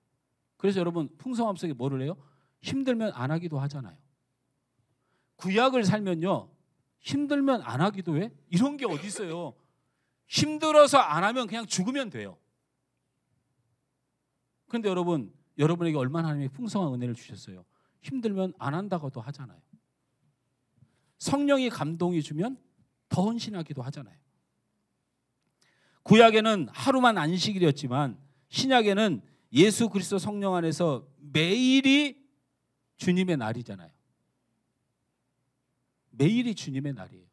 그래서 여러분 풍성함 속에 뭐를 해요? 힘들면 안 하기도 하잖아요. 구약을 살면요 힘들면 안 하기도 해? 이런 게 어디 있어요? 힘들어서 안 하면 그냥 죽으면 돼요. 그런데 여러분, 여러분에게 얼마나 하나님이 풍성한 은혜를 주셨어요. 힘들면 안 한다고도 하잖아요. 성령이 감동이 주면 더 헌신하기도 하잖아요. 구약에는 하루만 안식일이었지만 신약에는 예수 그리스도 성령 안에서 매일이 주님의 날이잖아요. 매일이 주님의 날이에요.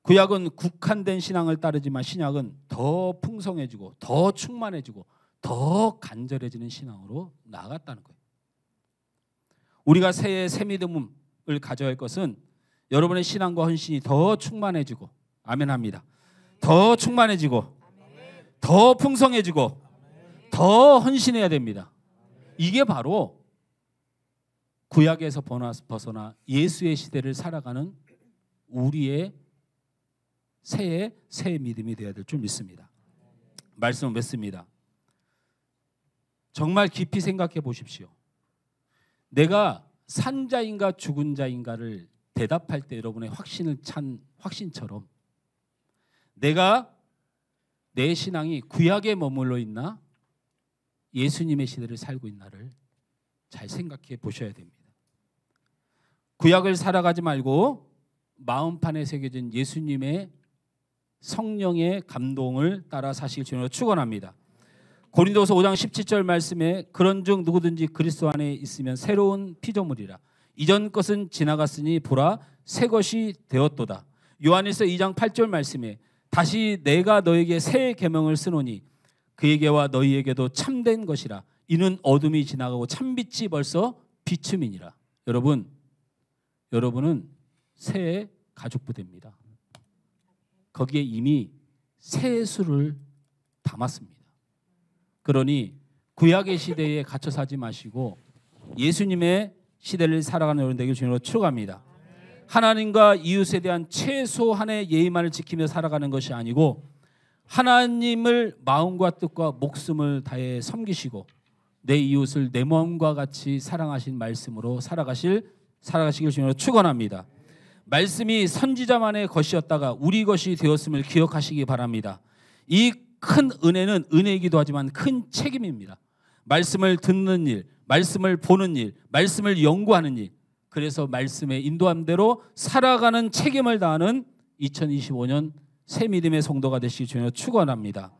구약은 국한된 신앙을 따르지만 신약은 더 풍성해지고 더 충만해지고 더 간절해지는 신앙으로 나아갔다는 거예요. 우리가 새해 새 믿음을 가져야 할 것은 여러분의 신앙과 헌신이 더 충만해지고 아멘합니다. 더 충만해지고 더 풍성해지고 더 헌신해야 됩니다. 이게 바로 구약에서 벗어나 예수의 시대를 살아가는 우리의 새해 새 믿음이 되어야 될 줄 믿습니다. 말씀을 맺습니다. 정말 깊이 생각해 보십시오. 내가 산 자인가 죽은 자인가를 대답할 때 여러분의 확신을 찬 확신처럼 내가 내 신앙이 구약에 머물러 있나 예수님의 시대를 살고 있나를 잘 생각해 보셔야 됩니다. 구약을 살아가지 말고 마음판에 새겨진 예수님의 성령의 감동을 따라 사실 주님으로 축원합니다. 고린도서 5장 17절 말씀에 그런즉 누구든지 그리스도 안에 있으면 새로운 피조물이라 이전 것은 지나갔으니 보라 새 것이 되었도다. 요한일서 2장 8절 말씀에 다시 내가 너에게 새 계명을 쓰노니 그에게와 너희에게도 참된 것이라 이는 어둠이 지나가고 참빛이 벌써 비춤이니라. 여러분은 새해 가족부대입니다. 거기에 이미 새 수를 담았습니다. 그러니 구약의 시대에 갇혀 사지 마시고 예수님의 시대를 살아가는 여러분 되길 주님으로 축원합니다. 하나님과 이웃에 대한 최소한의 예의만을 지키며 살아가는 것이 아니고 하나님을 마음과 뜻과 목숨을 다해 섬기시고 내 이웃을 내 마음과 같이 사랑하신 말씀으로 살아가시길 주님으로 축원합니다. 말씀이 선지자만의 것이었다가 우리 것이 되었음을 기억하시기 바랍니다. 이 큰 은혜는 은혜이기도 하지만 큰 책임입니다. 말씀을 듣는 일, 말씀을 보는 일, 말씀을 연구하는 일, 그래서 말씀의 인도함대로 살아가는 책임을 다하는 2025년 새 믿음의 성도가 되시기 주님으로 축원합니다.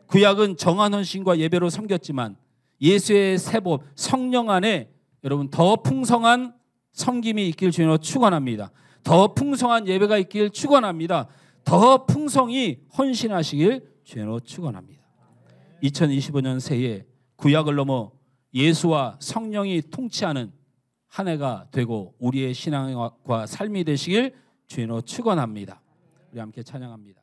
구약은 정한 헌신과 예배로 섬겼지만 예수의 새법 성령 안에 여러분 더 풍성한 섬김이 있길 주님으로 축원합니다. 더 풍성한 예배가 있길 축원합니다. 더 풍성히 헌신하시길 주님으로 축원합니다. 2025년 새해 구약을 넘어 예수와 성령이 통치하는 한 해가 되고 우리의 신앙과 삶이 되시길 주님으로 축원합니다. 우리 함께 찬양합니다.